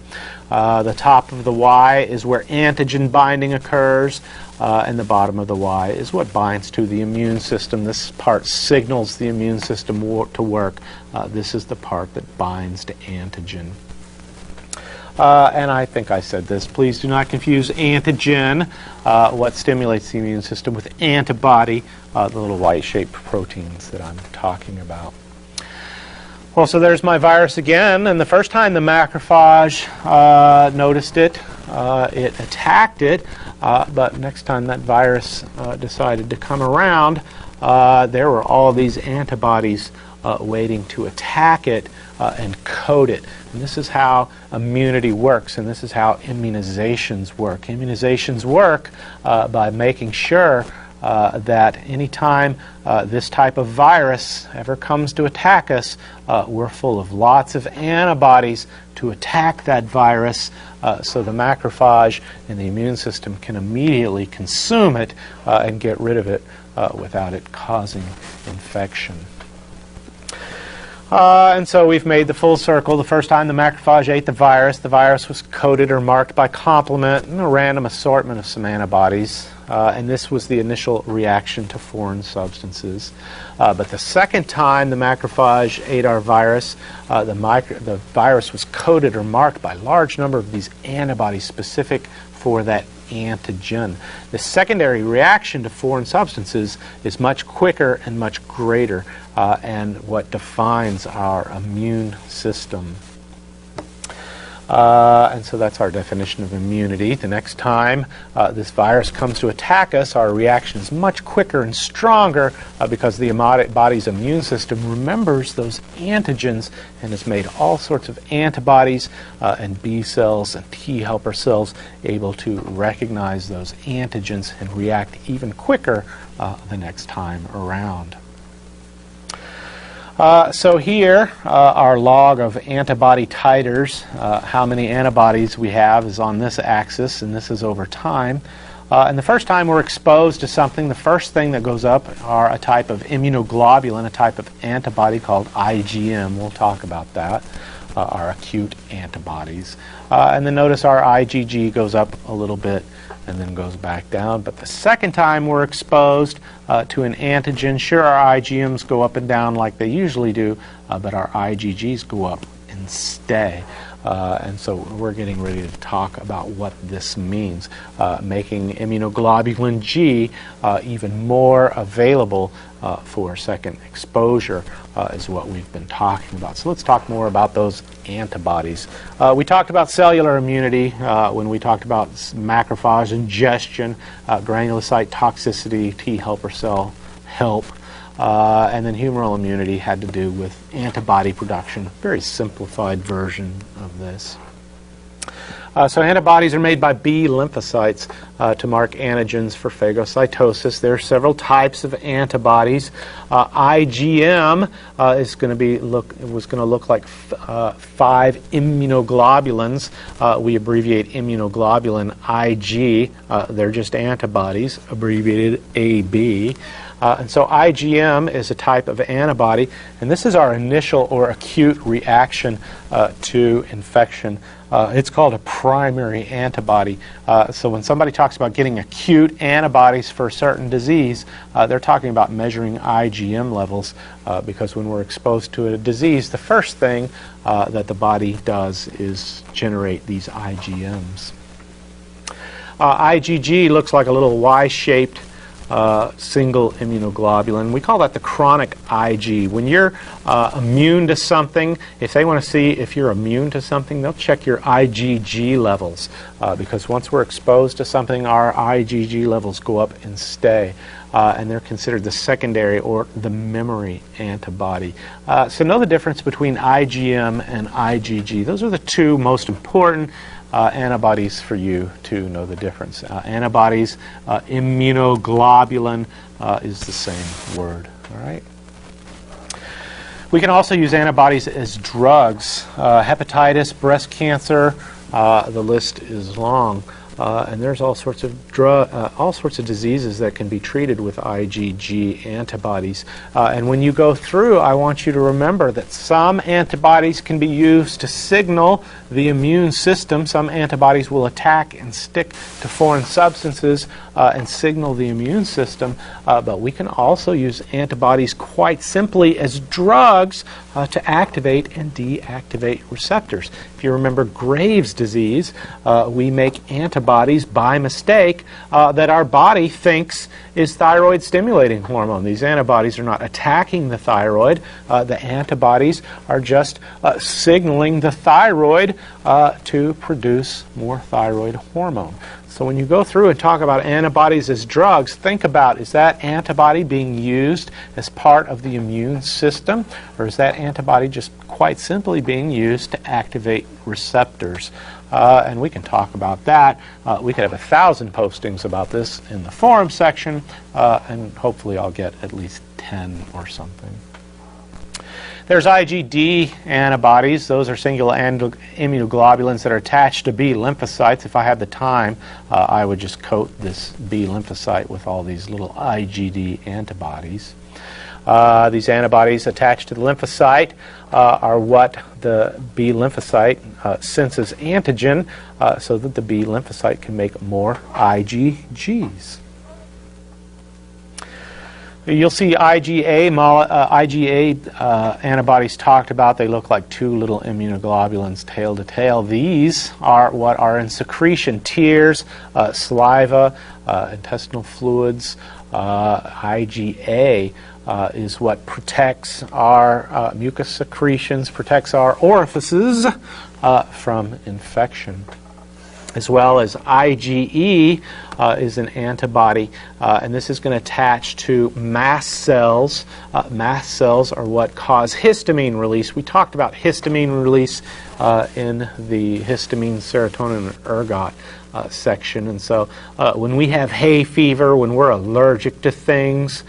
The top of the Y is where antigen binding occurs, and the bottom of the Y is what binds to the immune system. This part signals the immune system to work. This is the part that binds to antigen. And I think I said this. Please do not confuse antigen, what stimulates the immune system, with antibody, the little white-shaped proteins that I'm talking about. Well, so there's my virus again, and the first time the macrophage noticed it, it attacked it, but next time that virus decided to come around, there were all these antibodies waiting to attack it and coat it. And this is how immunity works, and this is how immunizations work. Immunizations work by making sure that any time this type of virus ever comes to attack us, we're full of lots of antibodies to attack that virus, so the macrophage and the immune system can immediately consume it and get rid of it without it causing infection. And so we've made the full circle. The first time the macrophage ate the virus was coated or marked by complement and a random assortment of some antibodies. And this was the initial reaction to foreign substances. But the second time the macrophage ate our virus, the virus was coated or marked by a large number of these antibodies specific for that antigen. The secondary reaction to foreign substances is much quicker and much greater, and what defines our immune system. And so that's our definition of immunity. The next time this virus comes to attack us, our reaction is much quicker and stronger because the body's immune system remembers those antigens and has made all sorts of antibodies and B cells and T helper cells able to recognize those antigens and react even quicker the next time around. So here, our log of antibody titers, how many antibodies we have is on this axis, and this is over time. And the first time we're exposed to something, the first thing that goes up are a type of immunoglobulin, a type of antibody called IgM. We'll talk about that, our acute antibodies. And then notice our IgG goes up a little bit and then goes back down. But the second time we're exposed to an antigen, sure, our IgMs go up and down like they usually do, but our IgGs go up and stay. And so we're getting ready to talk about what this means, making immunoglobulin G even more available for second exposure is what we've been talking about. So let's talk more about those antibodies. We talked about cellular immunity when we talked about macrophage ingestion, granulocyte toxicity, T helper cell help, and then humoral immunity had to do with antibody production, very simplified version of this. So antibodies are made by B lymphocytes to mark antigens for phagocytosis. There are several types of antibodies. IgM was going to look like 5 immunoglobulins. We abbreviate immunoglobulin Ig. They're just antibodies, abbreviated AB. And so IgM is a type of antibody, and this is our initial or acute reaction to infection. It's called a primary antibody. So when somebody talks about getting acute antibodies for a certain disease, they're talking about measuring IgM levels because when we're exposed to a disease, the first thing that the body does is generate these IgMs. IgG looks like a little Y-shaped single immunoglobulin. We call that the chronic Ig. When you're immune to something, if they want to see if you're immune to something, they'll check your IgG levels because once we're exposed to something, our IgG levels go up and stay. And they're considered the secondary or the memory antibody. So know the difference between IgM and IgG. Those are the two most important antibodies for you to know the difference. Antibodies, immunoglobulin is the same word. All right. We can also use antibodies as drugs. Hepatitis, breast cancer, the list is long. And there's all sorts of diseases that can be treated with IgG antibodies. And when you go through, I want you to remember that some antibodies can be used to signal the immune system. Some antibodies will attack and stick to foreign substances and signal the immune system. But we can also use antibodies quite simply as drugs to activate and deactivate receptors. If you remember Graves' disease, we make antibodies by mistake that our body thinks is thyroid stimulating hormone. These antibodies are not attacking the thyroid. The antibodies are just signaling the thyroid to produce more thyroid hormone. So when you go through and talk about antibodies as drugs, think about, is that antibody being used as part of the immune system, or is that antibody just quite simply being used to activate receptors? And we can talk about that. We could have 1,000 postings about this in the forum section, and hopefully I'll get at least 10 or something. There's IgD antibodies. Those are singular immunoglobulins that are attached to B lymphocytes. If I had the time, I would just coat this B lymphocyte with all these little IgD antibodies. These antibodies attached to the lymphocyte are what the B lymphocyte senses antigen so that the B lymphocyte can make more IgGs. You'll see IgA antibodies talked about. They look like two little immunoglobulins tail to tail. These are what are in secretion: tears, saliva, intestinal fluids. IgA is what protects our mucus secretions, protects our orifices from infection. As well as IgE is an antibody, and this is going to attach to mast cells. Mast cells are what cause histamine release. We talked about histamine release in the histamine, serotonin, and ergot section. And so when we have hay fever, when we're allergic to things,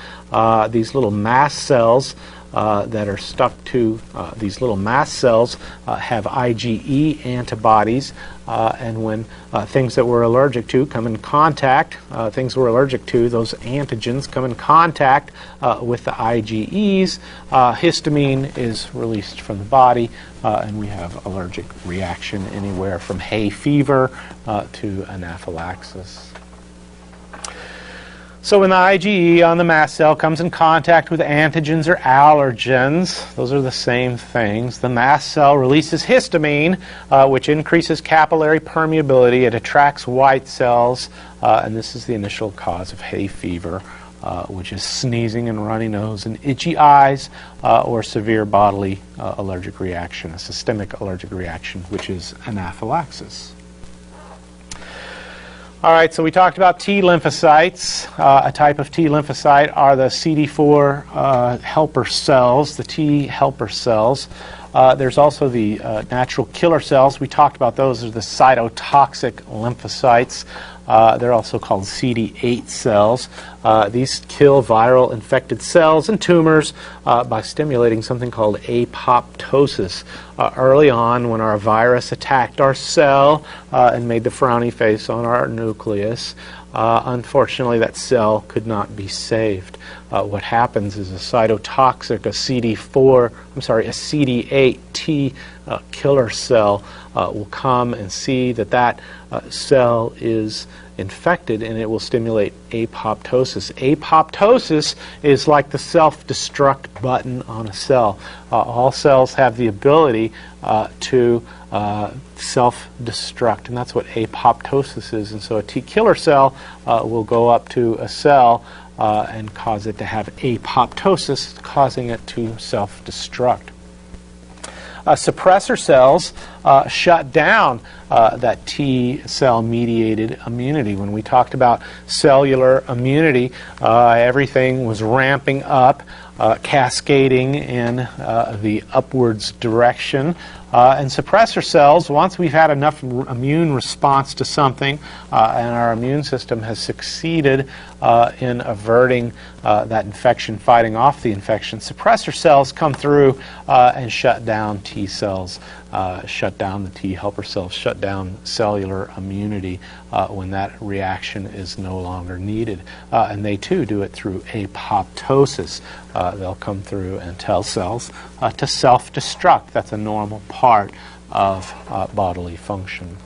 these little mast cells that are stuck to these little mast cells have IgE antibodies, and when things that we're allergic to come in contact, things we're allergic to, those antigens come in contact with the IgEs, histamine is released from the body, and we have allergic reaction anywhere from hay fever to anaphylaxis. So when the IgE on the mast cell comes in contact with antigens or allergens, those are the same things, the mast cell releases histamine, which increases capillary permeability. It attracts white cells, and this is the initial cause of hay fever, which is sneezing and runny nose and itchy eyes, or severe bodily allergic reaction, a systemic allergic reaction, which is anaphylaxis. All right, so we talked about T lymphocytes. A type of T lymphocyte are the CD4 helper cells, the T helper cells. There's also the natural killer cells. We talked about those as the cytotoxic lymphocytes. They're also called CD8 cells. These kill viral infected cells and tumors by stimulating something called apoptosis. Early on, when our virus attacked our cell and made the frowny face on our nucleus, unfortunately that cell could not be saved. What happens is a cytotoxic, a CD8 T killer cell will come and see that cell is infected, and it will stimulate apoptosis. Apoptosis is like the self-destruct button on a cell. All cells have the ability to self-destruct, and that's what apoptosis is. And so a T killer cell will go up to a cell and cause it to have apoptosis, causing it to self-destruct. Suppressor cells shut down that T cell mediated immunity. When we talked about cellular immunity, everything was ramping up, cascading in the upwards direction. And suppressor cells, once we've had enough immune response to something and our immune system has succeeded in averting that infection, fighting off the infection, suppressor cells come through and shut down T cells shut down the T helper cells, shut down cellular immunity when that reaction is no longer needed. And they too do it through apoptosis. They'll come through and tell cells to self-destruct. That's a normal part of bodily function.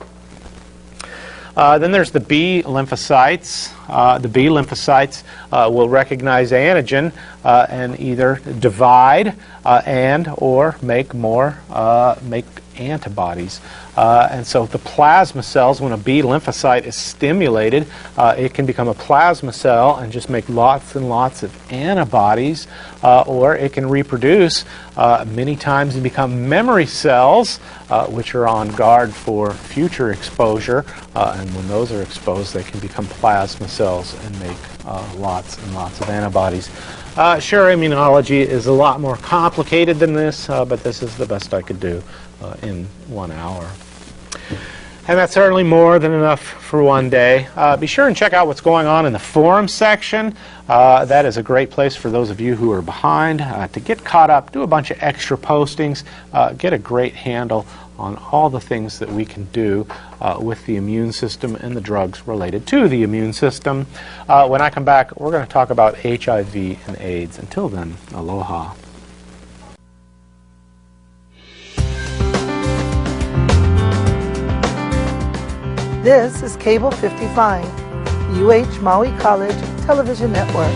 Then there's the B lymphocytes. The B lymphocytes will recognize antigen and either divide and or make antibodies. And so the plasma cells, when a B lymphocyte is stimulated, it can become a plasma cell and just make lots and lots of antibodies, or it can reproduce many times and become memory cells, which are on guard for future exposure. And when those are exposed, they can become plasma cells and make lots and lots of antibodies. Sure, immunology is a lot more complicated than this, but this is the best I could do in 1 hour. And that's certainly more than enough for one day. Be sure and check out what's going on in the forum section. That is a great place for those of you who are behind to get caught up, do a bunch of extra postings, get a great handle on all the things that we can do with the immune system and the drugs related to the immune system. When I come back, we're going to talk about HIV and AIDS. Until then, aloha. This is Cable 55, UH Maui College Television Network.